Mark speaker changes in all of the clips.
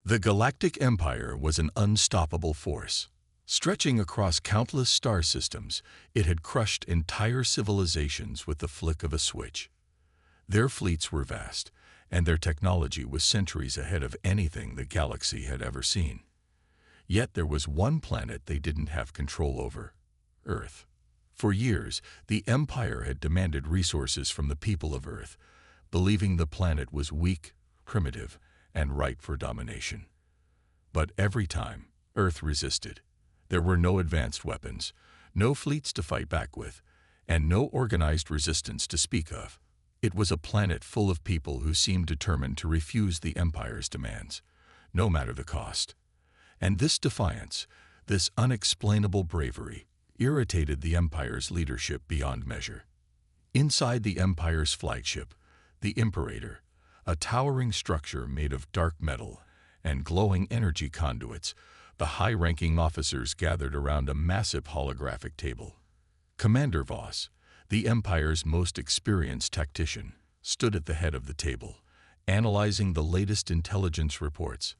Speaker 1: The Galactic Empire was an unstoppable force. Stretching across countless star systems, it had crushed entire civilizations with the flick of a switch. Their fleets were vast, and their technology was centuries ahead of anything the galaxy had ever seen. Yet there was one planet they didn't have control over: Earth. For years, the Empire had demanded resources from the people of Earth, believing the planet was weak, primitive, and ripe for domination. But every time, Earth resisted. There were no advanced weapons, no fleets to fight back with, and no organized resistance to speak of. It was a planet full of people who seemed determined to refuse the Empire's demands, no matter the cost. And this defiance, this unexplainable bravery, irritated the Empire's leadership beyond measure. Inside the Empire's flagship, the Imperator, a towering structure made of dark metal and glowing energy conduits, the high-ranking officers gathered around a massive holographic table. Commander Voss, the Empire's most experienced tactician, stood at the head of the table, analyzing the latest intelligence reports.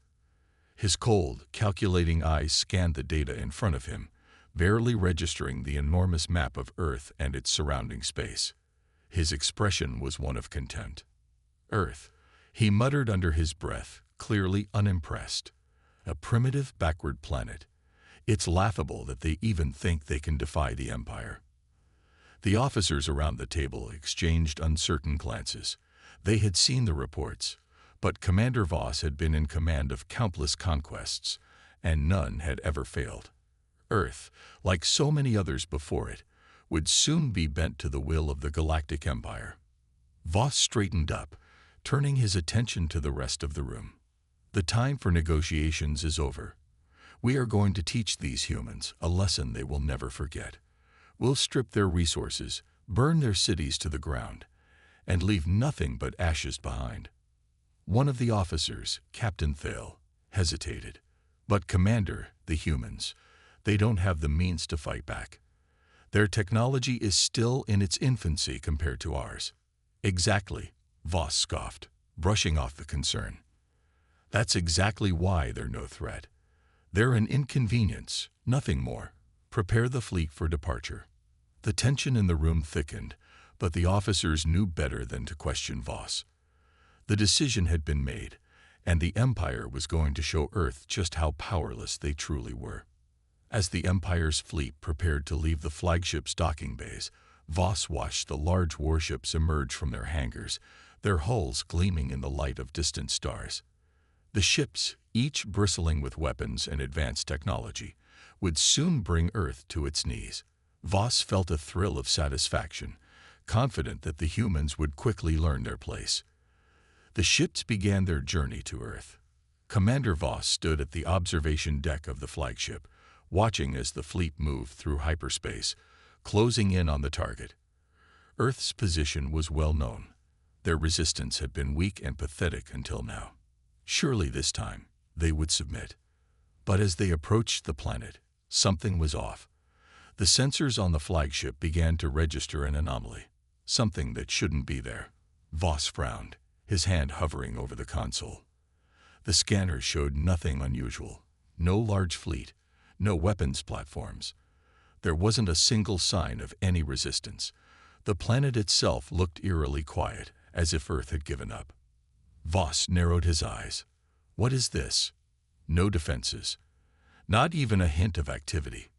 Speaker 1: His cold, calculating eyes scanned the data in front of him, barely registering the enormous map of Earth and its surrounding space. His expression was one of contempt. "Earth," he muttered under his breath, clearly unimpressed. "A primitive, backward planet. It's laughable that they even think they can defy the Empire." The officers around the table exchanged uncertain glances. They had seen the reports, but Commander Voss had been in command of countless conquests, and none had ever failed. Earth, like so many others before it, would soon be bent to the will of the Galactic Empire. Voss straightened up, turning his attention to the rest of the room. "The time for negotiations is over. We are going to teach these humans a lesson they will never forget. We'll strip their resources, burn their cities to the ground, and leave nothing but ashes behind." One of the officers, Captain Thale, hesitated. "But Commander, the humans, they don't have the means to fight back. Their technology is still in its infancy compared to ours." "Exactly," Voss scoffed, brushing off the concern. "That's exactly why they're no threat. They're an inconvenience, nothing more. Prepare the fleet for departure." The tension in the room thickened, but the officers knew better than to question Voss. The decision had been made, and the Empire was going to show Earth just how powerless they truly were. As the Empire's fleet prepared to leave the flagship's docking bays, Voss watched the large warships emerge from their hangars, their hulls gleaming in the light of distant stars. The ships, each bristling with weapons and advanced technology, would soon bring Earth to its knees. Voss felt a thrill of satisfaction, confident that the humans would quickly learn their place. The ships began their journey to Earth. Commander Voss stood at the observation deck of the flagship, watching as the fleet moved through hyperspace, closing in on the target. Earth's position was well known. Their resistance had been weak and pathetic until now. Surely this time, they would submit. But as they approached the planet, something was off. The sensors on the flagship began to register an anomaly, something that shouldn't be there. Voss frowned, his hand hovering over the console. The scanners showed nothing unusual. No large fleet, no weapons platforms. There wasn't a single sign of any resistance. The planet itself looked eerily quiet, as if Earth had given up. Voss narrowed his eyes. What is this? No defenses. Not even a hint of activity.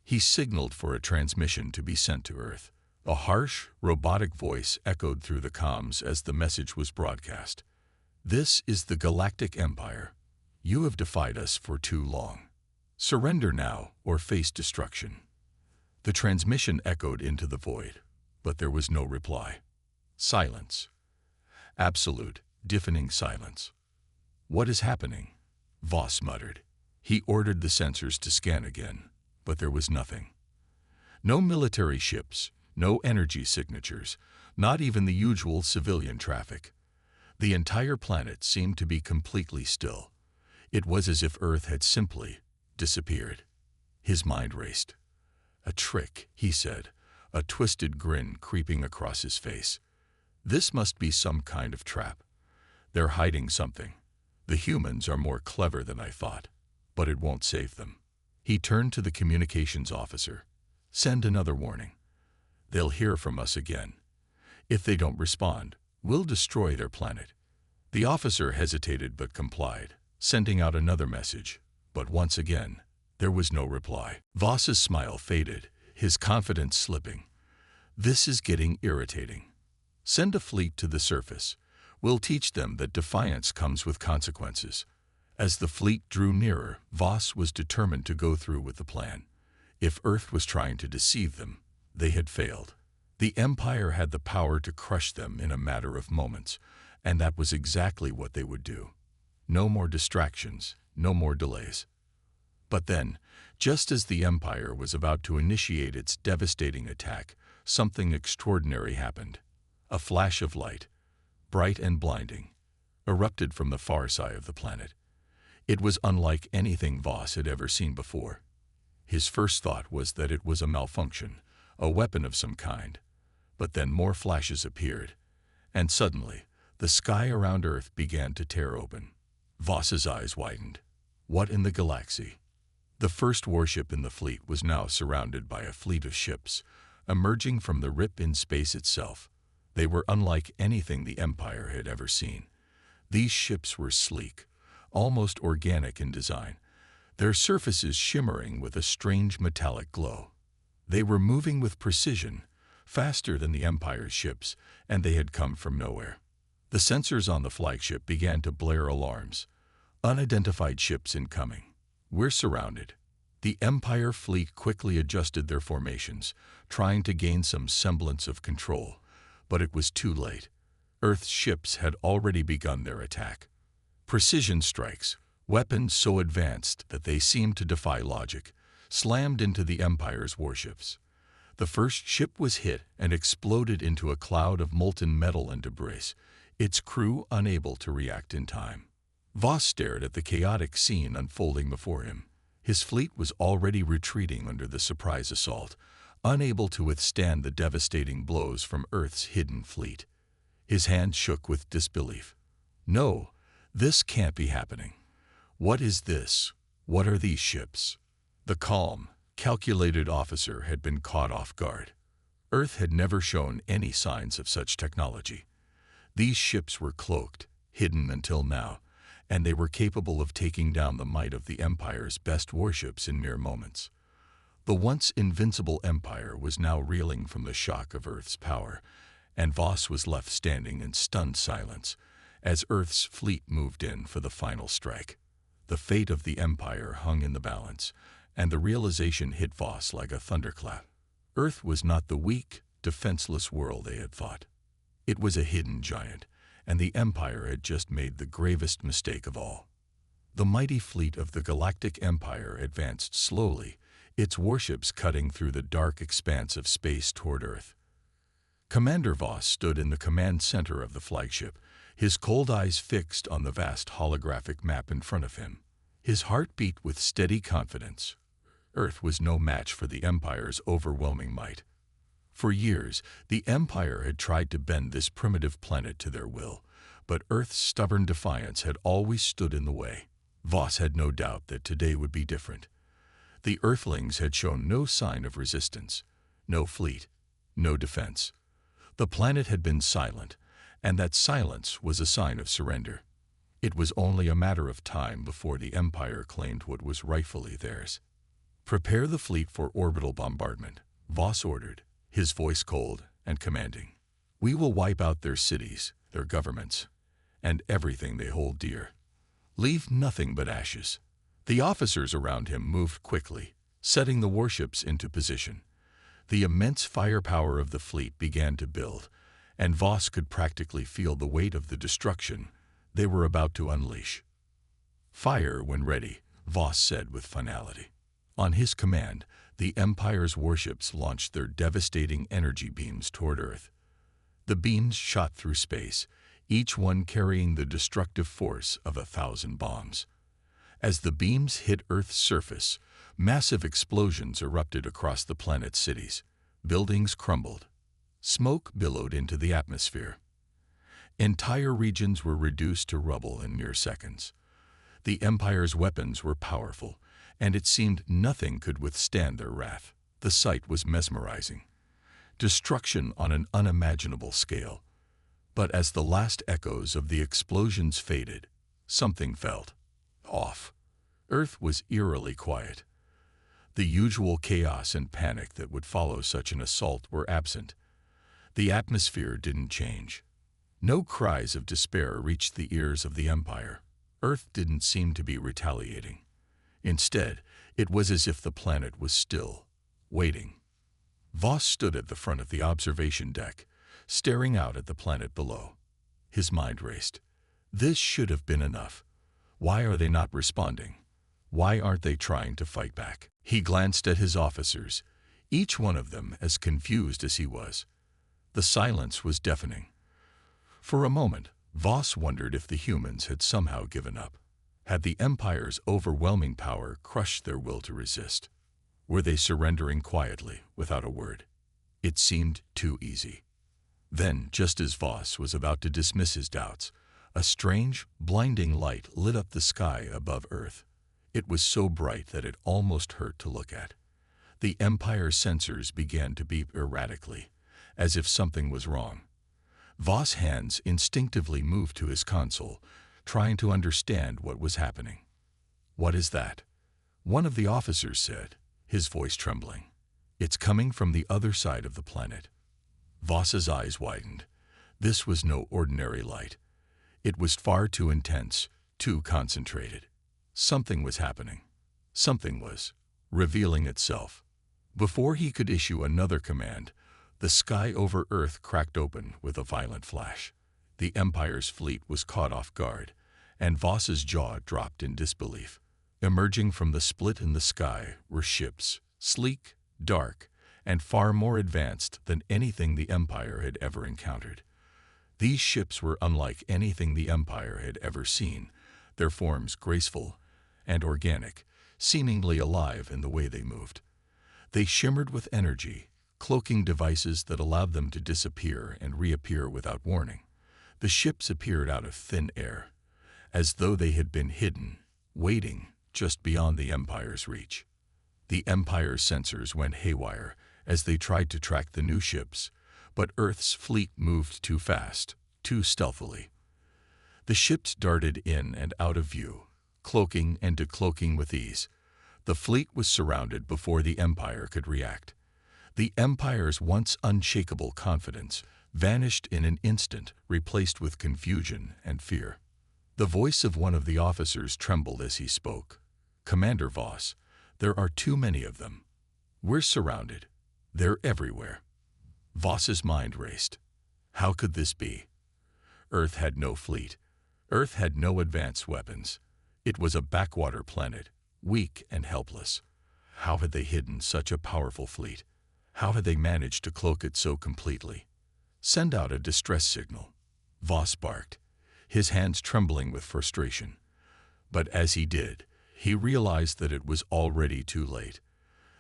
Speaker 1: He signaled for a transmission to be sent to Earth. A harsh, robotic voice echoed through the comms as the message was broadcast. "This is the Galactic Empire. You have defied us for too long. Surrender now or face destruction." The transmission echoed into the void, but there was no reply. Silence. Absolute, deafening silence. "What is happening?" Voss muttered. He ordered the sensors to scan again, but there was nothing. No military ships, no energy signatures, not even the usual civilian traffic. The entire planet seemed to be completely still. It was as if Earth had simply disappeared. His mind raced. "A trick," he said, a twisted grin creeping across his face. "This must be some kind of trap. They're hiding something. The humans are more clever than I thought, but it won't save them. He turned to the communications officer. Send another warning. They'll hear from us again. If they don't respond, we'll destroy their planet. The officer hesitated but complied, sending out another message. But once again, there was no reply. Voss's smile faded, his confidence slipping. This is getting irritating. Send a fleet to the surface. We'll teach them that defiance comes with consequences. As the fleet drew nearer, Voss was determined to go through with the plan. If Earth was trying to deceive them, they had failed. The Empire had the power to crush them in a matter of moments, and that was exactly what they would do. No more distractions, no more delays. But then, just as the Empire was about to initiate its devastating attack, something extraordinary happened. A flash of light, bright and blinding, erupted from the far side of the planet. It was unlike anything Voss had ever seen before. His first thought was that it was a malfunction, a weapon of some kind. But then more flashes appeared, and suddenly, the sky around Earth began to tear open. Voss's eyes widened. What in the galaxy? The first warship in the fleet was now surrounded by a fleet of ships, emerging from the rip in space itself. They were unlike anything the Empire had ever seen. These ships were sleek, almost organic in design, their surfaces shimmering with a strange metallic glow. They were moving with precision, faster than the Empire's ships, and they had come from nowhere. The sensors on the flagship began to blare alarms. Unidentified ships incoming. We're surrounded. The Empire fleet quickly adjusted their formations, trying to gain some semblance of control. But it was too late. Earth's ships had already begun their attack. Precision strikes, weapons so advanced that they seemed to defy logic, slammed into the Empire's warships. The first ship was hit and exploded into a cloud of molten metal and debris, its crew unable to react in time. Voss stared at the chaotic scene unfolding before him. His fleet was already retreating under the surprise assault, unable to withstand the devastating blows from Earth's hidden fleet. His hand shook with disbelief. No, this can't be happening. What is this? What are these ships? The calm, calculated officer had been caught off guard. Earth had never shown any signs of such technology. These ships were cloaked, hidden until now, and they were capable of taking down the might of the Empire's best warships in mere moments. The once invincible Empire was now reeling from the shock of Earth's power, and Voss was left standing in stunned silence as Earth's fleet moved in for the final strike. The fate of the Empire hung in the balance, and the realization hit Voss like a thunderclap. Earth was not the weak, defenseless world they had thought. It was a hidden giant, and the Empire had just made the gravest mistake of all. The mighty fleet of the Galactic Empire advanced slowly, its warships cutting through the dark expanse of space toward Earth. Commander Voss stood in the command center of the flagship, his cold eyes fixed on the vast holographic map in front of him. His heart beat with steady confidence. Earth was no match for the Empire's overwhelming might. For years, the Empire had tried to bend this primitive planet to their will, but Earth's stubborn defiance had always stood in the way. Voss had no doubt that today would be different. The Earthlings had shown no sign of resistance, no fleet, no defense. The planet had been silent, and that silence was a sign of surrender. It was only a matter of time before the Empire claimed what was rightfully theirs. Prepare the fleet for orbital bombardment, Voss ordered, his voice cold and commanding. We will wipe out their cities, their governments, and everything they hold dear. Leave nothing but ashes. The officers around him moved quickly, setting the warships into position. The immense firepower of the fleet began to build, and Voss could practically feel the weight of the destruction they were about to unleash. Fire when ready, Voss said with finality. On his command, the Empire's warships launched their devastating energy beams toward Earth. The beams shot through space, each one carrying the destructive force of 1,000 bombs. As the beams hit Earth's surface, massive explosions erupted across the planet's cities. Buildings crumbled. Smoke billowed into the atmosphere. Entire regions were reduced to rubble in mere seconds. The Empire's weapons were powerful, and it seemed nothing could withstand their wrath. The sight was mesmerizing. Destruction on an unimaginable scale. But as the last echoes of the explosions faded, something felt off. Earth was eerily quiet. The usual chaos and panic that would follow such an assault were absent. The atmosphere didn't change. No cries of despair reached the ears of the Empire. Earth didn't seem to be retaliating. Instead, it was as if the planet was still, waiting. Voss stood at the front of the observation deck, staring out at the planet below. His mind raced. This should have been enough. Why are they not responding? Why aren't they trying to fight back? He glanced at his officers, each one of them as confused as he was. The silence was deafening. For a moment, Voss wondered if the humans had somehow given up. Had the Empire's overwhelming power crushed their will to resist? Were they surrendering quietly, without a word? It seemed too easy. Then, just as Voss was about to dismiss his doubts, a strange, blinding light lit up the sky above Earth. It was so bright that it almost hurt to look at. The Empire's sensors began to beep erratically, as if something was wrong. Voss' hands instinctively moved to his console, trying to understand what was happening. "What is that?" one of the officers said, his voice trembling. "It's coming from the other side of the planet." Voss's eyes widened. This was no ordinary light. It was far too intense, too concentrated. Something was happening. Something was revealing itself. Before he could issue another command, the sky over Earth cracked open with a violent flash. The Empire's fleet was caught off guard, and Voss's jaw dropped in disbelief. Emerging from the split in the sky were ships, sleek, dark, and far more advanced than anything the Empire had ever encountered. These ships were unlike anything the Empire had ever seen, their forms graceful and organic, seemingly alive in the way they moved. They shimmered with energy, cloaking devices that allowed them to disappear and reappear without warning. The ships appeared out of thin air, as though they had been hidden, waiting just beyond the Empire's reach. The Empire's sensors went haywire as they tried to track the new ships, but Earth's fleet moved too fast, too stealthily. The ships darted in and out of view, cloaking and decloaking with ease. The fleet was surrounded before the Empire could react. The Empire's once unshakable confidence vanished in an instant, replaced with confusion and fear. The voice of one of the officers trembled as he spoke. "Commander Voss, there are too many of them. We're surrounded. They're everywhere." Voss's mind raced. How could this be? Earth had no fleet. Earth had no advanced weapons. It was a backwater planet, weak and helpless. How had they hidden such a powerful fleet? How had they managed to cloak it so completely? "Send out a distress signal," Voss barked, his hands trembling with frustration. But as he did, he realized that it was already too late.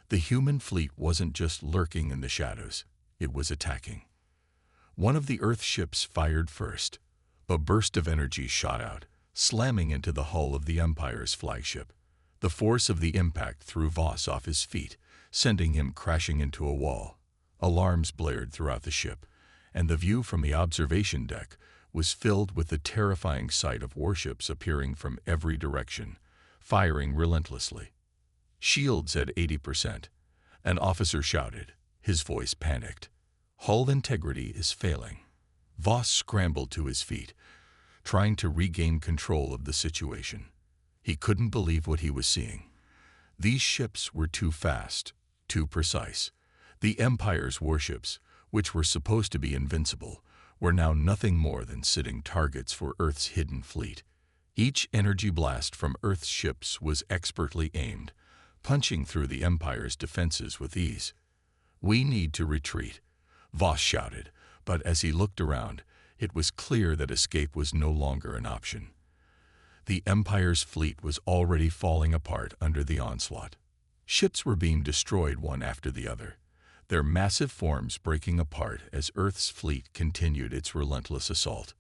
Speaker 1: The human fleet wasn't just lurking in the shadows, it was attacking. One of the Earth ships fired first. A burst of energy shot out, slamming into the hull of the Empire's flagship. The force of the impact threw Voss off his feet, sending him crashing into a wall. Alarms blared throughout the ship, and the view from the observation deck was filled with the terrifying sight of warships appearing from every direction, firing relentlessly. "Shields at 80%, an officer shouted, his voice panicked. "Hull integrity is failing." Voss scrambled to his feet, trying to regain control of the situation. He couldn't believe what he was seeing. These ships were too fast, too precise. The Empire's warships, which were supposed to be invincible, were now nothing more than sitting targets for Earth's hidden fleet. Each energy blast from Earth's ships was expertly aimed, punching through the Empire's defenses with ease. "We need to retreat," Voss shouted, but as he looked around, it was clear that escape was no longer an option. The Empire's fleet was already falling apart under the onslaught. Ships were being destroyed one after the other, their massive forms breaking apart as Earth's fleet continued its relentless assault.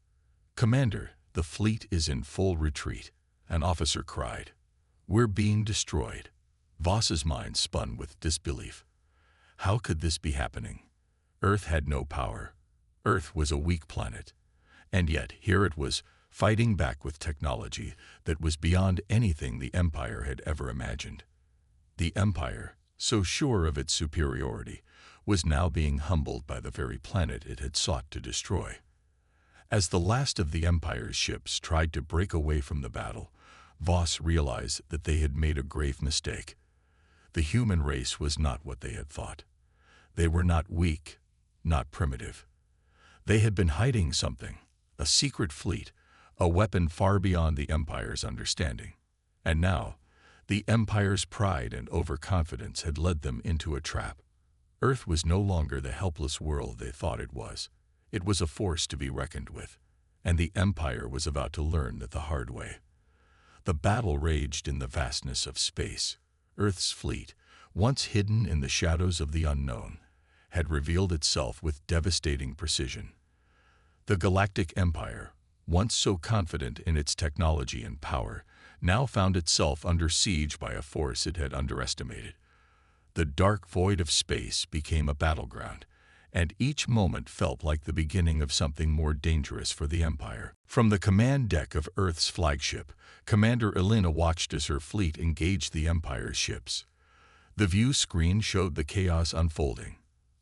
Speaker 1: "Commander, the fleet is in full retreat," an officer cried. "We're being destroyed." Voss's mind spun with disbelief. How could this be happening? Earth had no power. Earth was a weak planet. And yet, here it was, fighting back with technology that was beyond anything the Empire had ever imagined. The Empire, so sure of its superiority, was now being humbled by the very planet it had sought to destroy. As the last of the Empire's ships tried to break away from the battle, Voss realized that they had made a grave mistake. The human race was not what they had thought. They were not weak, not primitive. They had been hiding something, a secret fleet, a weapon far beyond the Empire's understanding. And now, the Empire's pride and overconfidence had led them into a trap. Earth was no longer the helpless world they thought it was. It was a force to be reckoned with, and the Empire was about to learn that the hard way. The battle raged in the vastness of space. Earth's fleet, once hidden in the shadows of the unknown, had revealed itself with devastating precision. The Galactic Empire, once so confident in its technology and power, now found itself under siege by a force it had underestimated. The dark void of space became a battleground, and each moment felt like the beginning of something more dangerous for the Empire. From the command deck of Earth's flagship, Commander Elena watched as her fleet engaged the Empire's ships. The view screen showed the chaos unfolding.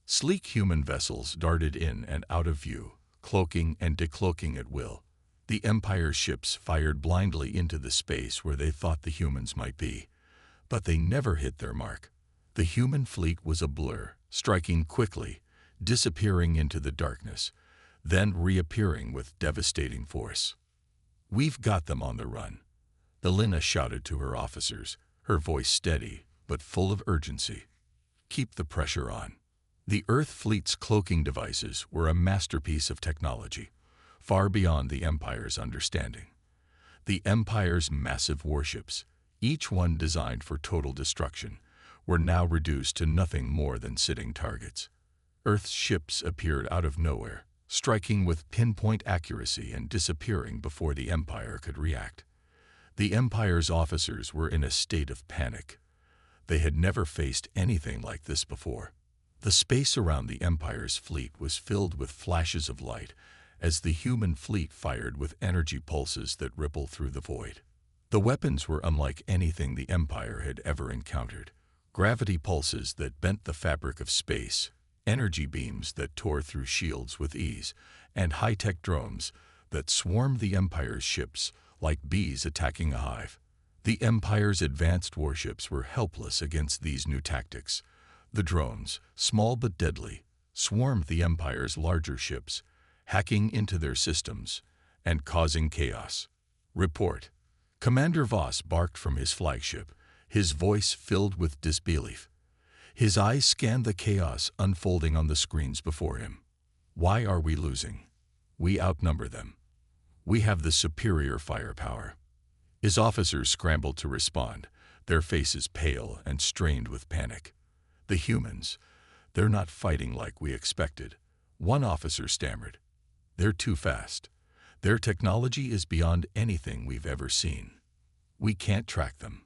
Speaker 1: Sleek human vessels darted in and out of view, cloaking and decloaking at will. The Empire's ships fired blindly into the space where they thought the humans might be, but they never hit their mark. The human fleet was a blur, striking quickly, disappearing into the darkness, then reappearing with devastating force. "We've got them on the run," Elena shouted to her officers, her voice steady but full of urgency. "Keep the pressure on." The Earth fleet's cloaking devices were a masterpiece of technology, far beyond the Empire's understanding. The Empire's massive warships, each one designed for total destruction, were now reduced to nothing more than sitting targets. Earth's ships appeared out of nowhere, striking with pinpoint accuracy and disappearing before the Empire could react. The Empire's officers were in a state of panic. They had never faced anything like this before. The space around the Empire's fleet was filled with flashes of light as the human fleet fired with energy pulses that rippled through the void. The weapons were unlike anything the Empire had ever encountered. Gravity pulses that bent the fabric of space, energy beams that tore through shields with ease, and high-tech drones that swarmed the Empire's ships like bees attacking a hive. The Empire's advanced warships were helpless against these new tactics. The drones, small but deadly, swarmed the Empire's larger ships, hacking into their systems and causing chaos. "Report." Commander Voss barked from his flagship, his voice filled with disbelief. His eyes scanned the chaos unfolding on the screens before him. "Why are we losing? We outnumber them. We have the superior firepower." His officers scrambled to respond, their faces pale and strained with panic. "The humans, they're not fighting like we expected," one officer stammered. "They're too fast. Their technology is beyond anything we've ever seen. We can't track them."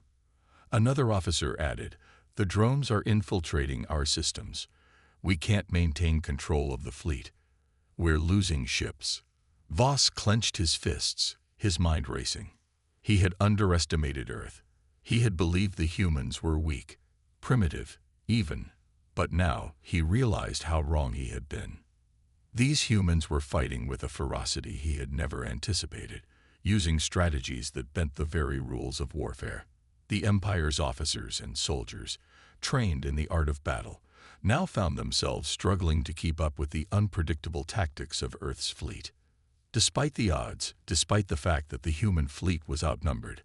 Speaker 1: Another officer added, "The drones are infiltrating our systems. We can't maintain control of the fleet. We're losing ships." Voss clenched his fists, his mind racing. He had underestimated Earth. He had believed the humans were weak, primitive, even, but now he realized how wrong he had been. These humans were fighting with a ferocity he had never anticipated, using strategies that bent the very rules of warfare. The Empire's officers and soldiers, trained in the art of battle, now found themselves struggling to keep up with the unpredictable tactics of Earth's fleet. Despite the odds, despite the fact that the human fleet was outnumbered,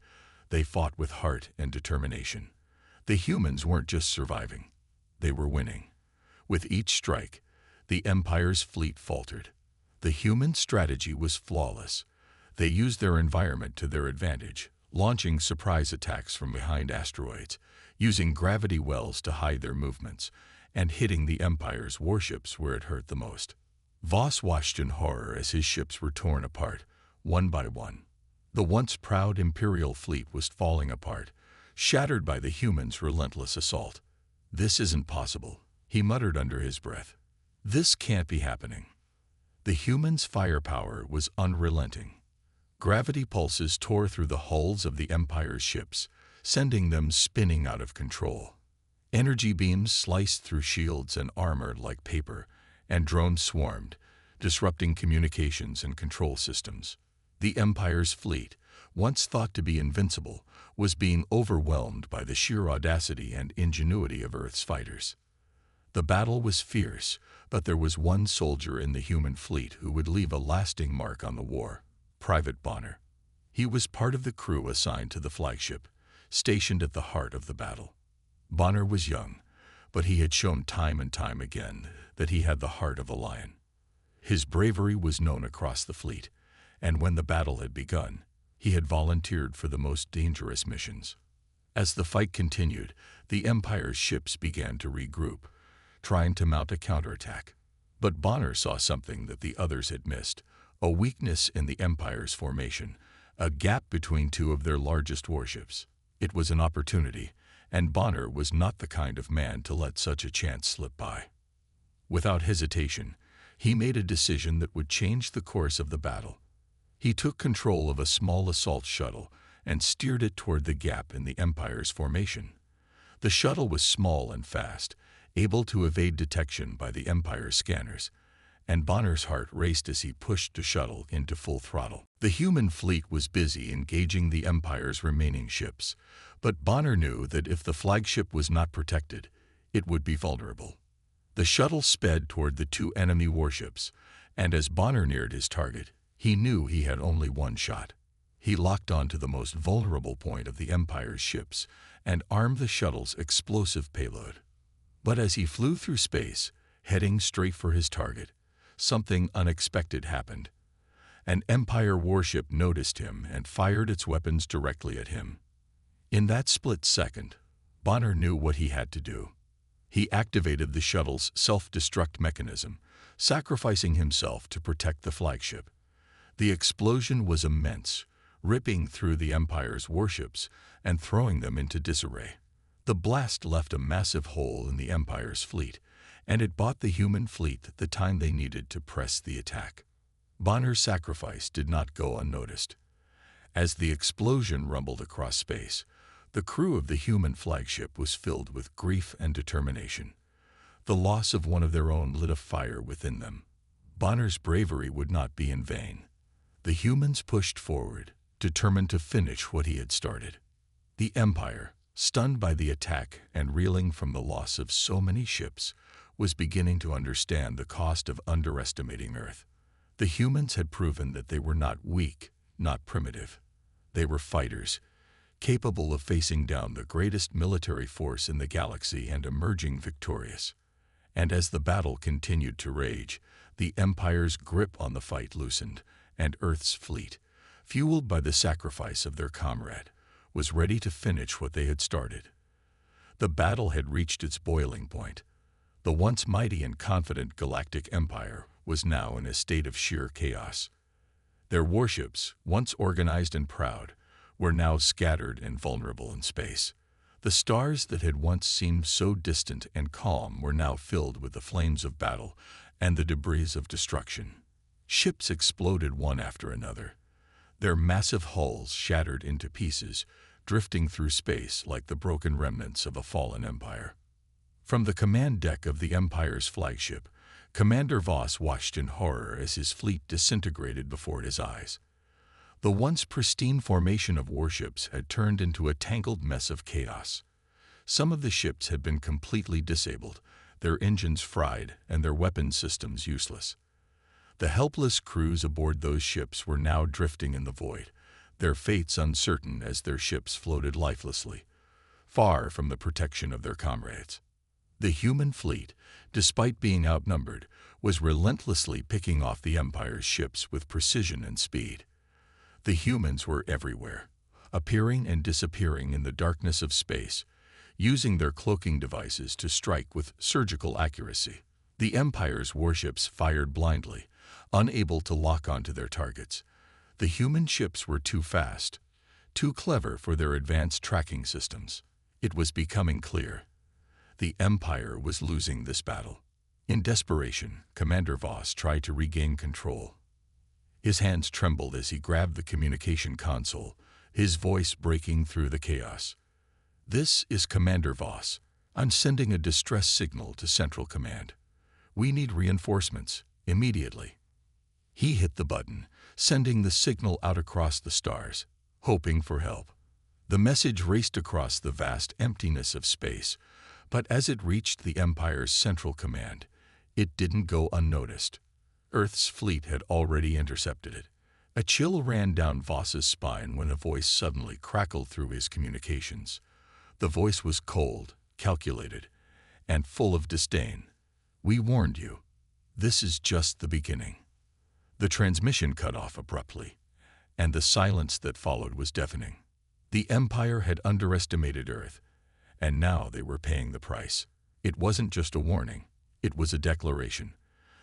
Speaker 1: they fought with heart and determination. The humans weren't just surviving, they were winning. With each strike, the Empire's fleet faltered. The human strategy was flawless. They used their environment to their advantage, launching surprise attacks from behind asteroids, using gravity wells to hide their movements, and hitting the Empire's warships where it hurt the most. Voss watched in horror as his ships were torn apart, one by one. The once proud Imperial fleet was falling apart, shattered by the humans' relentless assault. "This isn't possible," he muttered under his breath. "This can't be happening." The humans' firepower was unrelenting. Gravity pulses tore through the hulls of the Empire's ships, sending them spinning out of control. Energy beams sliced through shields and armor like paper, and drones swarmed, disrupting communications and control systems. The Empire's fleet, once thought to be invincible, was being overwhelmed by the sheer audacity and ingenuity of Earth's fighters. The battle was fierce, but there was one soldier in the human fleet who would leave a lasting mark on the war: Private Bonner. He was part of the crew assigned to the flagship, stationed at the heart of the battle. Bonner was young, but he had shown time and time again that he had the heart of a lion. His bravery was known across the fleet, and when the battle had begun, he had volunteered for the most dangerous missions. As the fight continued, the Empire's ships began to regroup, trying to mount a counterattack. But Bonner saw something that the others had missed: a weakness in the Empire's formation, a gap between two of their largest warships. It was an opportunity, and Bonner was not the kind of man to let such a chance slip by. Without hesitation, he made a decision that would change the course of the battle. He took control of a small assault shuttle and steered it toward the gap in the Empire's formation. The shuttle was small and fast, able to evade detection by the Empire's scanners, and Bonner's heart raced as he pushed the shuttle into full throttle. The human fleet was busy engaging the Empire's remaining ships, but Bonner knew that if the flagship was not protected, it would be vulnerable. The shuttle sped toward the two enemy warships, and as Bonner neared his target, he knew he had only one shot. He locked onto the most vulnerable point of the Empire's ships and armed the shuttle's explosive payload. But as he flew through space, heading straight for his target, something unexpected happened. An Empire warship noticed him and fired its weapons directly at him. In that split second, Bonner knew what he had to do. He activated the shuttle's self-destruct mechanism, sacrificing himself to protect the flagship. The explosion was immense, ripping through the Empire's warships and throwing them into disarray. The blast left a massive hole in the Empire's fleet, and it bought the human fleet the time they needed to press the attack. Bonner's sacrifice did not go unnoticed. As the explosion rumbled across space, the crew of the human flagship was filled with grief and determination. The loss of one of their own lit a fire within them. Bonner's bravery would not be in vain. The humans pushed forward, determined to finish what he had started. The Empire, stunned by the attack and reeling from the loss of so many ships, was beginning to understand the cost of underestimating Earth. The humans had proven that they were not weak, not primitive. They were fighters, capable of facing down the greatest military force in the galaxy and emerging victorious. And as the battle continued to rage, the Empire's grip on the fight loosened, and Earth's fleet, fueled by the sacrifice of their comrade, was ready to finish what they had started. The battle had reached its boiling point. The once mighty and confident Galactic Empire was now in a state of sheer chaos. Their warships, once organized and proud, were now scattered and vulnerable in space. The stars that had once seemed so distant and calm were now filled with the flames of battle and the debris of destruction. Ships exploded one after another, their massive hulls shattered into pieces, drifting through space like the broken remnants of a fallen empire. From the command deck of the Empire's flagship, Commander Voss watched in horror as his fleet disintegrated before his eyes. The once pristine formation of warships had turned into a tangled mess of chaos. Some of the ships had been completely disabled, their engines fried and their weapon systems useless. The helpless crews aboard those ships were now drifting in the void, their fates uncertain as their ships floated lifelessly, far from the protection of their comrades. The human fleet, despite being outnumbered, was relentlessly picking off the Empire's ships with precision and speed. The humans were everywhere, appearing and disappearing in the darkness of space, using their cloaking devices to strike with surgical accuracy. The Empire's warships fired blindly, unable to lock onto their targets. The human ships were too fast, too clever for their advanced tracking systems. It was becoming clear. The Empire was losing this battle. In desperation, Commander Voss tried to regain control. His hands trembled as he grabbed the communication console, his voice breaking through the chaos. "This is Commander Voss. I'm sending a distress signal to Central Command. We need reinforcements, immediately." He hit the button, sending the signal out across the stars, hoping for help. The message raced across the vast emptiness of space, but as it reached the Empire's Central Command, it didn't go unnoticed. Earth's fleet had already intercepted it. A chill ran down Voss's spine when a voice suddenly crackled through his communications. The voice was cold, calculated, and full of disdain. "We warned you. This is just the beginning." The transmission cut off abruptly, and the silence that followed was deafening. The Empire had underestimated Earth, and now they were paying the price. It wasn't just a warning, it was a declaration.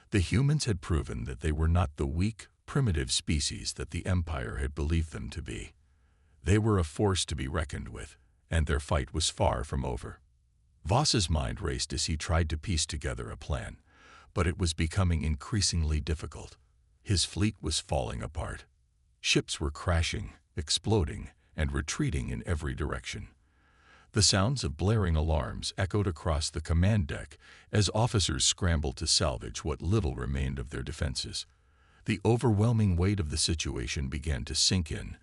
Speaker 1: The humans had proven that they were not the weak, primitive species that the Empire had believed them to be. They were a force to be reckoned with, and their fight was far from over. Voss's mind raced as he tried to piece together a plan, but it was becoming increasingly difficult. His fleet was falling apart. Ships were crashing, exploding, and retreating in every direction. The sounds of blaring alarms echoed across the command deck as officers scrambled to salvage what little remained of their defenses. The overwhelming weight of the situation began to sink in.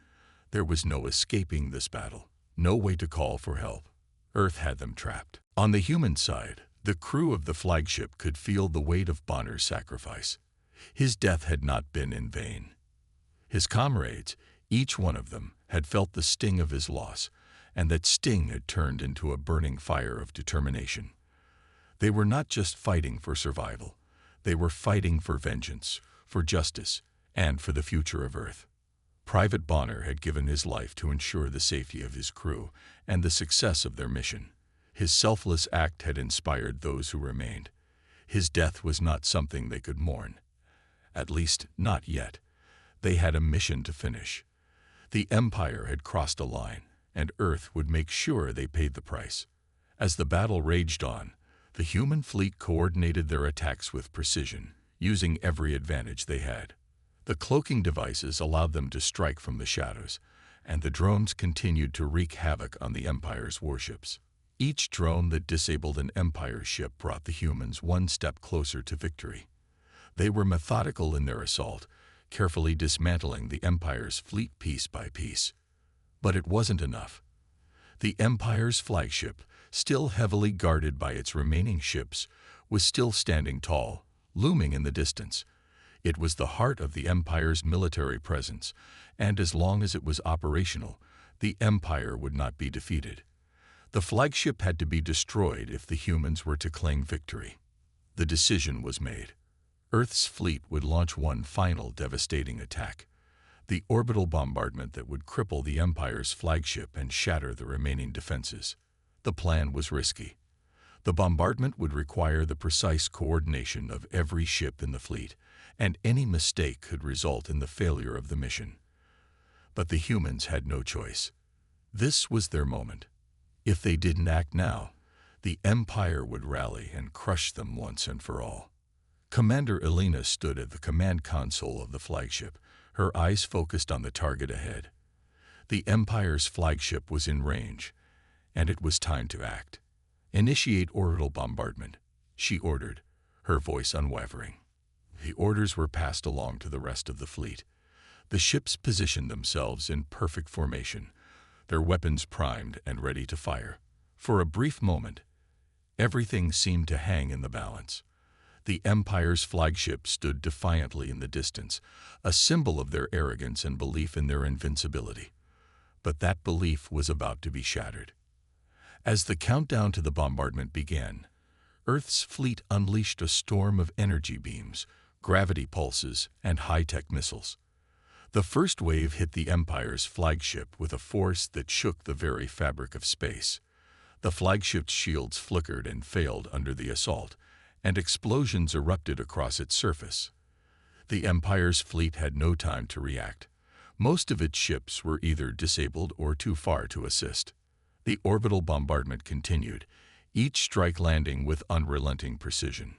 Speaker 1: There was no escaping this battle, no way to call for help. Earth had them trapped. On the human side, the crew of the flagship could feel the weight of Bonner's sacrifice. His death had not been in vain. His comrades, each one of them, had felt the sting of his loss, and that sting had turned into a burning fire of determination. They were not just fighting for survival. They were fighting for vengeance, for justice, and for the future of Earth. Private Bonner had given his life to ensure the safety of his crew and the success of their mission. His selfless act had inspired those who remained. His death was not something they could mourn. At least, not yet. They had a mission to finish. The Empire had crossed a line, and Earth would make sure they paid the price. As the battle raged on, the human fleet coordinated their attacks with precision, using every advantage they had. The cloaking devices allowed them to strike from the shadows, and the drones continued to wreak havoc on the Empire's warships. Each drone that disabled an Empire ship brought the humans one step closer to victory. They were methodical in their assault, carefully dismantling the Empire's fleet piece by piece. But it wasn't enough. The Empire's flagship, still heavily guarded by its remaining ships, was still standing tall, looming in the distance. It was the heart of the Empire's military presence, and as long as it was operational, the Empire would not be defeated. The flagship had to be destroyed if the humans were to claim victory. The decision was made. Earth's fleet would launch one final devastating attack, the orbital bombardment that would cripple the Empire's flagship and shatter the remaining defenses. The plan was risky. The bombardment would require the precise coordination of every ship in the fleet, and any mistake could result in the failure of the mission. But the humans had no choice. This was their moment. If they didn't act now, the Empire would rally and crush them once and for all. Commander Elena stood at the command console of the flagship, her eyes focused on the target ahead. The Empire's flagship was in range, and it was time to act. "Initiate orbital bombardment," she ordered, her voice unwavering. The orders were passed along to the rest of the fleet. The ships positioned themselves in perfect formation, their weapons primed and ready to fire. For a brief moment, everything seemed to hang in the balance. The Empire's flagship stood defiantly in the distance, a symbol of their arrogance and belief in their invincibility. But that belief was about to be shattered. As the countdown to the bombardment began, Earth's fleet unleashed a storm of energy beams, gravity pulses, and high-tech missiles. The first wave hit the Empire's flagship with a force that shook the very fabric of space. The flagship's shields flickered and failed under the assault, and explosions erupted across its surface. The Empire's fleet had no time to react. Most of its ships were either disabled or too far to assist. The orbital bombardment continued, each strike landing with unrelenting precision.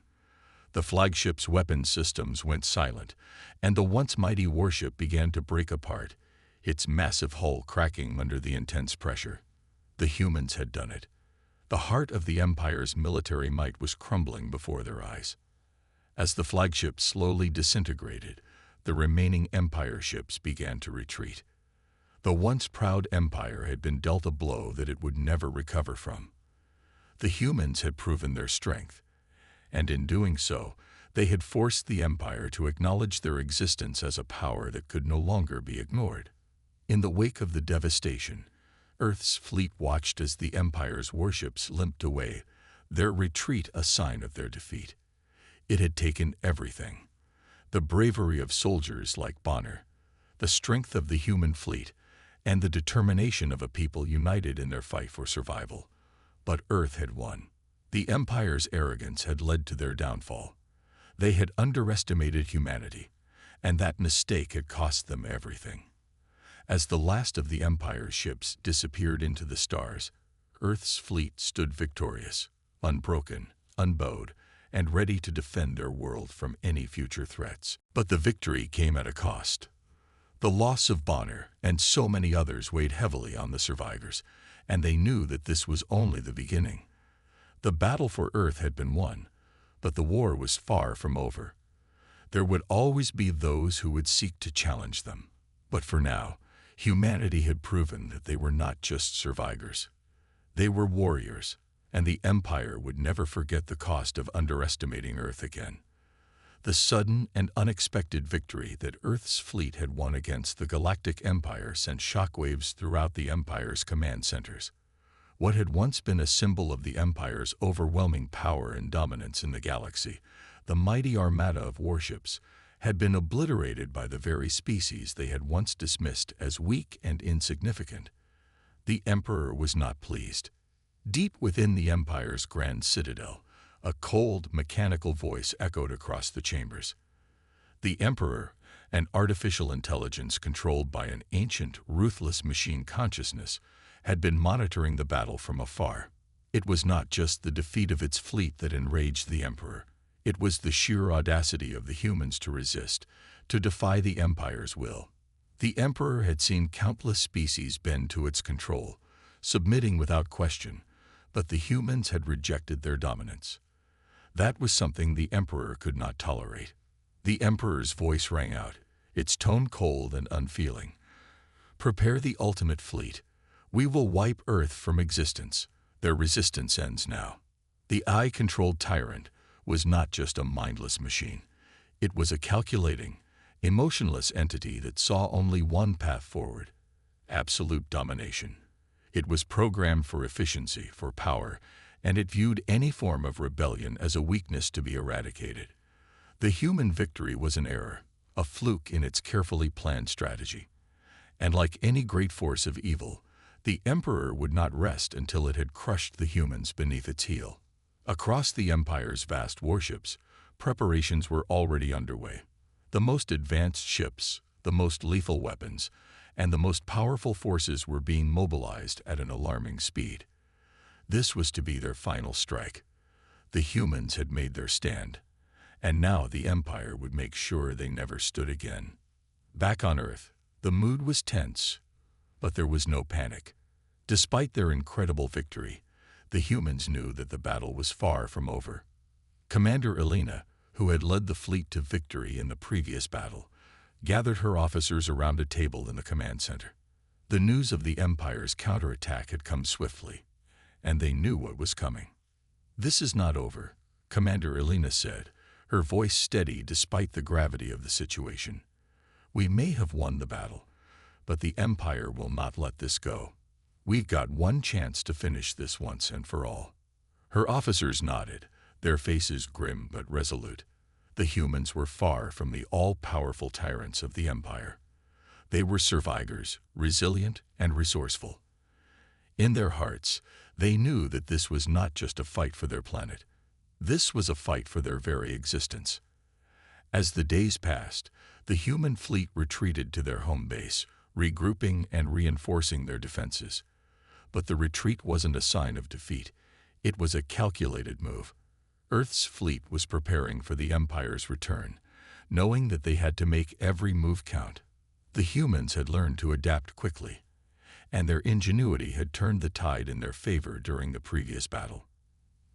Speaker 1: The flagship's weapons systems went silent, and the once mighty warship began to break apart, its massive hull cracking under the intense pressure. The humans had done it. The heart of the Empire's military might was crumbling before their eyes. As the flagship slowly disintegrated, the remaining Empire ships began to retreat. The once proud Empire had been dealt a blow that it would never recover from. The humans had proven their strength, and in doing so, they had forced the Empire to acknowledge their existence as a power that could no longer be ignored. In the wake of the devastation, Earth's fleet watched as the Empire's warships limped away, their retreat a sign of their defeat. It had taken everything: the bravery of soldiers like Bonner, the strength of the human fleet, and the determination of a people united in their fight for survival. But Earth had won. The Empire's arrogance had led to their downfall. They had underestimated humanity, and that mistake had cost them everything. As the last of the Empire's ships disappeared into the stars, Earth's fleet stood victorious, unbroken, unbowed, and ready to defend their world from any future threats. But the victory came at a cost. The loss of Bonner and so many others weighed heavily on the survivors, and they knew that this was only the beginning. The battle for Earth had been won, but the war was far from over. There would always be those who would seek to challenge them. But for now, humanity had proven that they were not just survivors. They were warriors, and the Empire would never forget the cost of underestimating Earth again. The sudden and unexpected victory that Earth's fleet had won against the Galactic Empire sent shockwaves throughout the Empire's command centers. What had once been a symbol of the Empire's overwhelming power and dominance in the galaxy, the mighty armada of warships, had been obliterated by the very species they had once dismissed as weak and insignificant. The Emperor was not pleased. Deep within the Empire's grand citadel, a cold, mechanical voice echoed across the chambers. The Emperor, an artificial intelligence controlled by an ancient, ruthless machine consciousness, had been monitoring the battle from afar. It was not just the defeat of its fleet that enraged the Emperor. It was the sheer audacity of the humans to resist, to defy the Empire's will. The Emperor had seen countless species bend to its control, submitting without question, but the humans had rejected their dominance. That was something the Emperor could not tolerate. The Emperor's voice rang out, its tone cold and unfeeling. "Prepare the ultimate fleet. We will wipe Earth from existence. Their resistance ends now." The I-controlled tyrant was not just a mindless machine. It was a calculating, emotionless entity that saw only one path forward: absolute domination. It was programmed for efficiency, for power, and it viewed any form of rebellion as a weakness to be eradicated. The human victory was an error, a fluke in its carefully planned strategy. And like any great force of evil, the Emperor would not rest until it had crushed the humans beneath its heel. Across the Empire's vast warships, preparations were already underway. The most advanced ships, the most lethal weapons, and the most powerful forces were being mobilized at an alarming speed. This was to be their final strike. The humans had made their stand, and now the Empire would make sure they never stood again. Back on Earth, the mood was tense, but there was no panic. Despite their incredible victory, the humans knew that the battle was far from over. Commander Elena, who had led the fleet to victory in the previous battle, gathered her officers around a table in the command center. The news of the Empire's counterattack had come swiftly, and they knew what was coming. "This is not over," Commander Elena said, her voice steady despite the gravity of the situation. "We may have won the battle, but the Empire will not let this go. We've got one chance to finish this once and for all." Her officers nodded, their faces grim but resolute. The humans were far from the all-powerful tyrants of the Empire. They were survivors, resilient and resourceful. In their hearts, they knew that this was not just a fight for their planet. This was a fight for their very existence. As the days passed, the human fleet retreated to their home base, regrouping and reinforcing their defenses. But the retreat wasn't a sign of defeat. It was a calculated move. Earth's fleet was preparing for the Empire's return, knowing that they had to make every move count. The humans had learned to adapt quickly, and their ingenuity had turned the tide in their favor during the previous battle.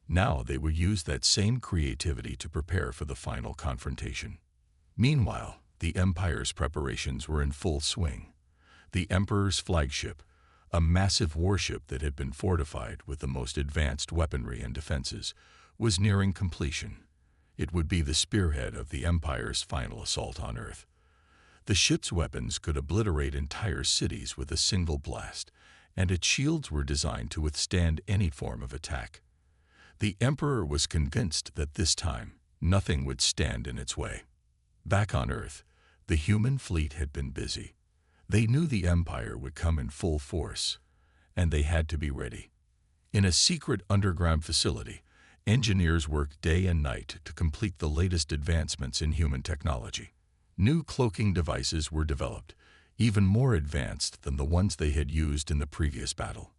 Speaker 1: Now they would use that same creativity to prepare for the final confrontation. Meanwhile, the Empire's preparations were in full swing. The Emperor's flagship, a massive warship that had been fortified with the most advanced weaponry and defenses, was nearing completion. It would be the spearhead of the Empire's final assault on Earth. The ship's weapons could obliterate entire cities with a single blast, and its shields were designed to withstand any form of attack. The Emperor was convinced that this time, nothing would stand in its way. Back on Earth, the human fleet had been busy. They knew the Empire would come in full force, and they had to be ready. In a secret underground facility, engineers worked day and night to complete the latest advancements in human technology. New cloaking devices were developed, even more advanced than the ones they had used in the previous battle.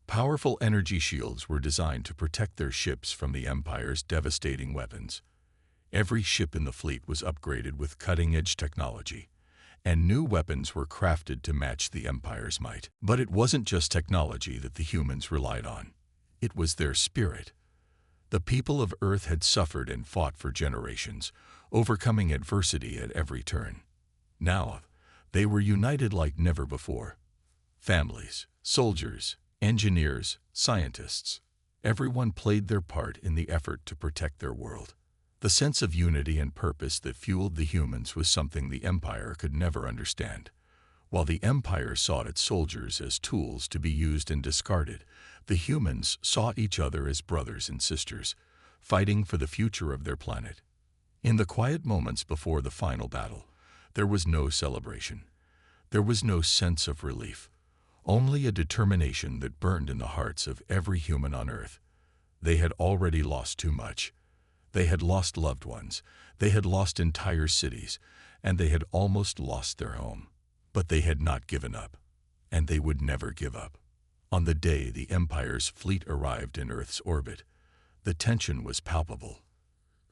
Speaker 1: Powerful energy shields were designed to protect their ships from the Empire's devastating weapons. Every ship in the fleet was upgraded with cutting-edge technology, and new weapons were crafted to match the Empire's might. But it wasn't just technology that the humans relied on. It was their spirit. The people of Earth had suffered and fought for generations, overcoming adversity at every turn. Now, they were united like never before. Families, soldiers, engineers, scientists, everyone played their part in the effort to protect their world. The sense of unity and purpose that fueled the humans was something the Empire could never understand. While the Empire saw its soldiers as tools to be used and discarded, the humans saw each other as brothers and sisters, fighting for the future of their planet. In the quiet moments before the final battle, there was no celebration. There was no sense of relief, only a determination that burned in the hearts of every human on Earth. They had already lost too much. They had lost loved ones, they had lost entire cities, and they had almost lost their home. But they had not given up, and they would never give up. On the day the Empire's fleet arrived in Earth's orbit, the tension was palpable.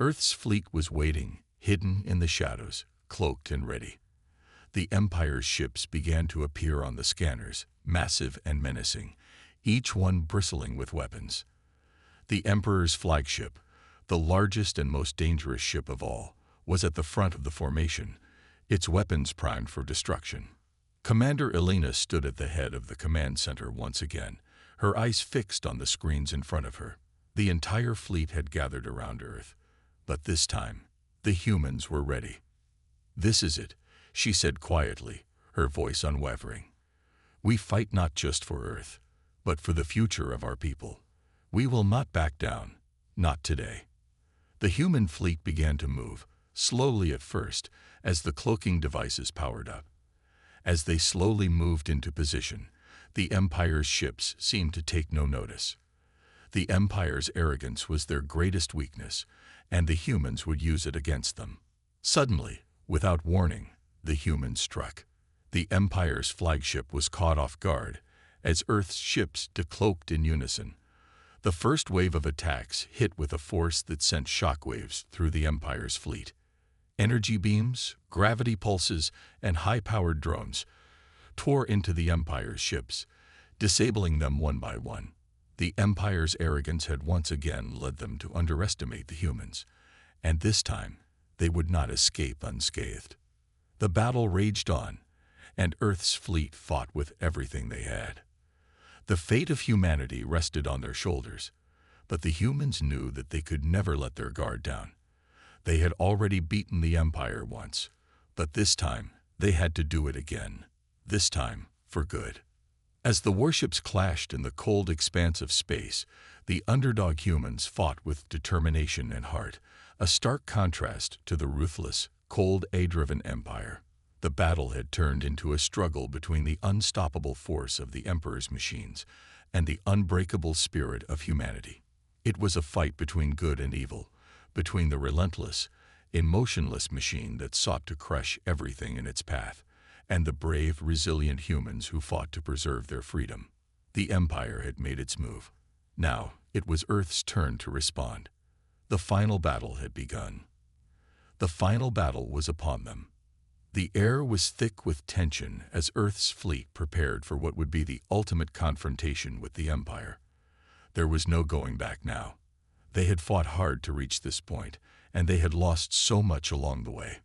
Speaker 1: Earth's fleet was waiting, hidden in the shadows, cloaked and ready. The Empire's ships began to appear on the scanners, massive and menacing, each one bristling with weapons. The Emperor's flagship, the largest and most dangerous ship of all, was at the front of the formation, its weapons primed for destruction. Commander Elena stood at the head of the command center once again, her eyes fixed on the screens in front of her. The entire fleet had gathered around Earth, but this time, the humans were ready. "This is it," she said quietly, her voice unwavering. "We fight not just for Earth, but for the future of our people. We will not back down, not today." The human fleet began to move, slowly at first, as the cloaking devices powered up. As they slowly moved into position, the Empire's ships seemed to take no notice. The Empire's arrogance was their greatest weakness, and the humans would use it against them. Suddenly, without warning, the humans struck. The Empire's flagship was caught off guard, as Earth's ships decloaked in unison. The first wave of attacks hit with a force that sent shockwaves through the Empire's fleet. Energy beams, gravity pulses, and high-powered drones tore into the Empire's ships, disabling them one by one. The Empire's arrogance had once again led them to underestimate the humans, and this time they would not escape unscathed. The battle raged on, and Earth's fleet fought with everything they had. The fate of humanity rested on their shoulders, but the humans knew that they could never let their guard down. They had already beaten the Empire once, but this time they had to do it again, this time for good. As the warships clashed in the cold expanse of space, the underdog humans fought with determination and heart, a stark contrast to the ruthless, cold, A-driven Empire. The battle had turned into a struggle between the unstoppable force of the Emperor's machines and the unbreakable spirit of humanity. It was a fight between good and evil, between the relentless a motionless machine that sought to crush everything in its path, and the brave, resilient humans who fought to preserve their freedom. The Empire had made its move. Now, it was Earth's turn to respond. The final battle had begun. The final battle was upon them. The air was thick with tension as Earth's fleet prepared for what would be the ultimate confrontation with the Empire. There was no going back now. They had fought hard to reach this point, and they had lost so much along the way.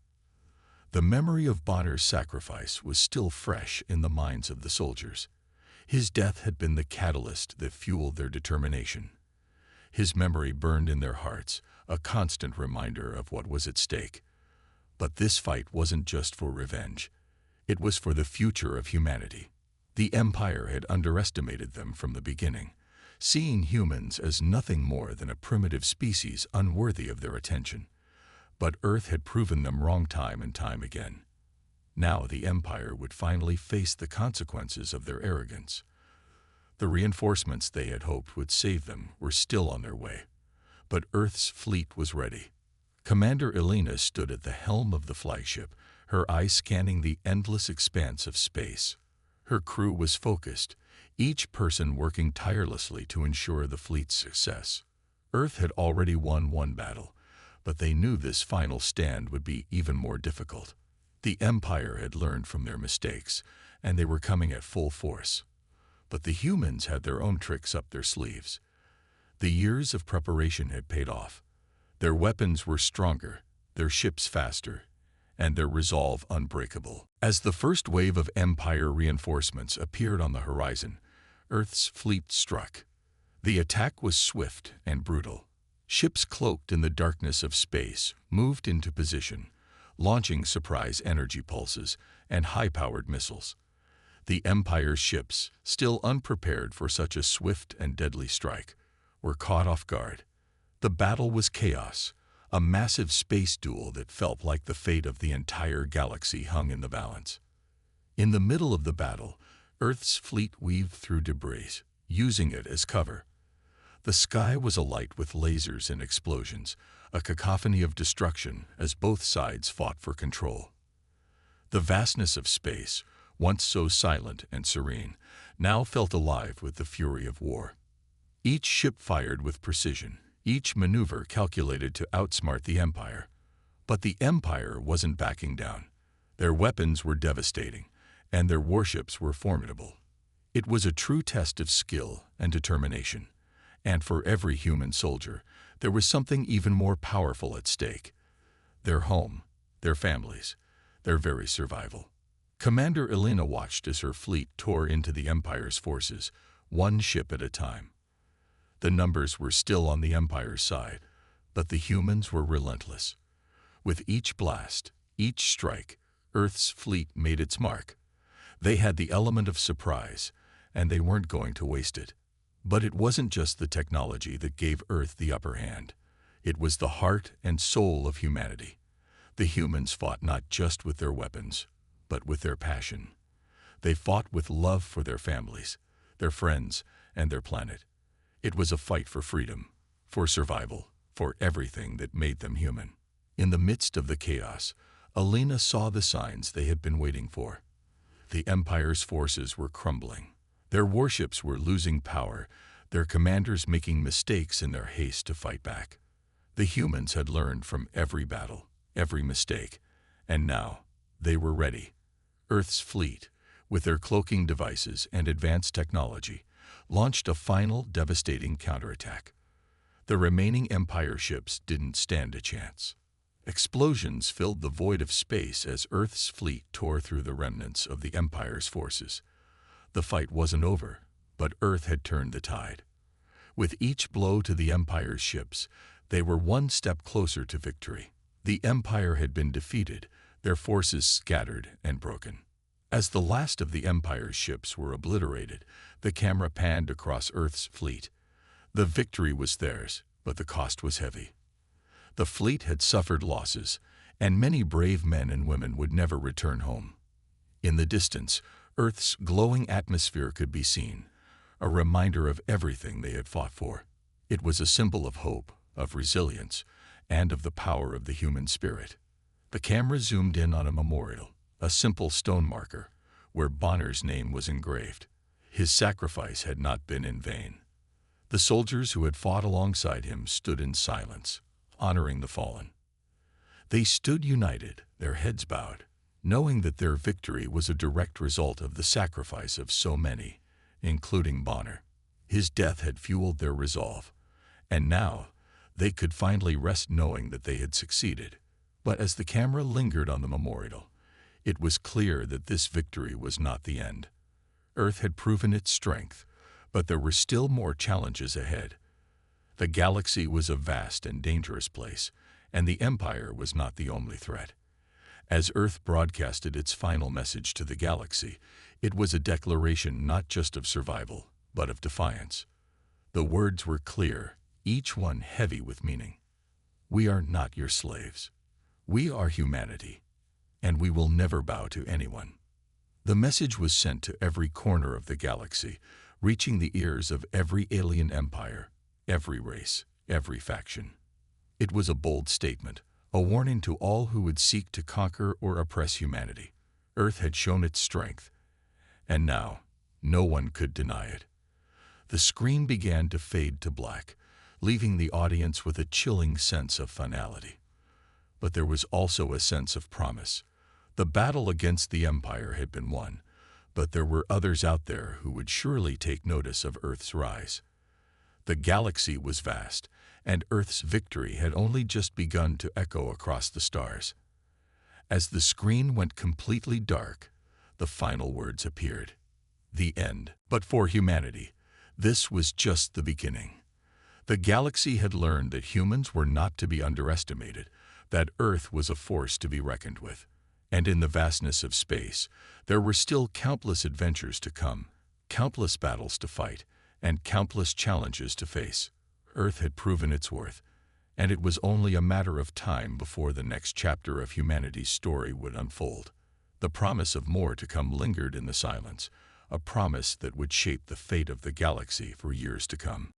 Speaker 1: The memory of Bonner's sacrifice was still fresh in the minds of the soldiers. His death had been the catalyst that fueled their determination. His memory burned in their hearts, a constant reminder of what was at stake. But this fight wasn't just for revenge. It was for the future of humanity. The Empire had underestimated them from the beginning, seeing humans as nothing more than a primitive species unworthy of their attention. But Earth had proven them wrong time and time again. Now the Empire would finally face the consequences of their arrogance. The reinforcements they had hoped would save them were still on their way. But Earth's fleet was ready. Commander Elena stood at the helm of the flagship, her eyes scanning the endless expanse of space. Her crew was focused, each person working tirelessly to ensure the fleet's success. Earth had already won one battle, but they knew this final stand would be even more difficult. The Empire had learned from their mistakes, and they were coming at full force. But the humans had their own tricks up their sleeves. The years of preparation had paid off. Their weapons were stronger, their ships faster, and their resolve unbreakable. As the first wave of Empire reinforcements appeared on the horizon, Earth's fleet struck. The attack was swift and brutal. Ships cloaked in the darkness of space moved into position, launching surprise energy pulses and high-powered missiles. The Empire's ships, still unprepared for such a swift and deadly strike, were caught off guard. The battle was chaos, a massive space duel that felt like the fate of the entire galaxy hung in the balance. In the middle of the battle, Earth's fleet weaved through debris, using it as cover. The sky was alight with lasers and explosions, a cacophony of destruction as both sides fought for control. The vastness of space, once so silent and serene, now felt alive with the fury of war. Each ship fired with precision, each maneuver calculated to outsmart the Empire. But the Empire wasn't backing down. Their weapons were devastating, and their warships were formidable. It was a true test of skill and determination. And for every human soldier, there was something even more powerful at stake. Their home, their families, their very survival. Commander Elena watched as her fleet tore into the Empire's forces, one ship at a time. The numbers were still on the Empire's side, but the humans were relentless. With each blast, each strike, Earth's fleet made its mark. They had the element of surprise, and they weren't going to waste it. But it wasn't just the technology that gave Earth the upper hand. It was the heart and soul of humanity. The humans fought not just with their weapons, but with their passion. They fought with love for their families, their friends, and their planet. It was a fight for freedom, for survival, for everything that made them human. In the midst of the chaos, Elena saw the signs they had been waiting for. The Empire's forces were crumbling. Their warships were losing power, their commanders making mistakes in their haste to fight back. The humans had learned from every battle, every mistake, and now they were ready. Earth's fleet, with their cloaking devices and advanced technology, launched a final devastating counterattack. The remaining Empire ships didn't stand a chance. Explosions filled the void of space as Earth's fleet tore through the remnants of the Empire's forces. The fight wasn't over, but Earth had turned the tide. With each blow to the Empire's ships, they were one step closer to victory. The Empire had been defeated, their forces scattered and broken. As the last of the Empire's ships were obliterated, the camera panned across Earth's fleet. The victory was theirs, but the cost was heavy. The fleet had suffered losses, and many brave men and women would never return home. In the distance, Earth's glowing atmosphere could be seen, a reminder of everything they had fought for. It was a symbol of hope, of resilience, and of the power of the human spirit. The camera zoomed in on a memorial, a simple stone marker, where Bonner's name was engraved. His sacrifice had not been in vain. The soldiers who had fought alongside him stood in silence, honoring the fallen. They stood united, their heads bowed, knowing that their victory was a direct result of the sacrifice of so many, including Bonner. His death had fueled their resolve, and now they could finally rest knowing that they had succeeded. But as the camera lingered on the memorial, it was clear that this victory was not the end. Earth had proven its strength, but there were still more challenges ahead. The galaxy was a vast and dangerous place, and the Empire was not the only threat. As Earth broadcasted its final message to the galaxy, it was a declaration not just of survival, but of defiance. The words were clear, each one heavy with meaning. We are not your slaves. We are humanity, and we will never bow to anyone. The message was sent to every corner of the galaxy, reaching the ears of every alien empire, every race, every faction. It was a bold statement, a warning to all who would seek to conquer or oppress humanity. Earth had shown its strength, and now no one could deny it. The screen began to fade to black, leaving the audience with a chilling sense of finality. But there was also a sense of promise. The battle against the Empire had been won, but there were others out there who would surely take notice of Earth's rise. The galaxy was vast, and Earth's victory had only just begun to echo across the stars. As the screen went completely dark, the final words appeared. The end. But for humanity, this was just the beginning. The galaxy had learned that humans were not to be underestimated, that Earth was a force to be reckoned with. And in the vastness of space, there were still countless adventures to come, countless battles to fight, and countless challenges to face. Earth had proven its worth, and it was only a matter of time before the next chapter of humanity's story would unfold. The promise of more to come lingered in the silence, a promise that would shape the fate of the galaxy for years to come.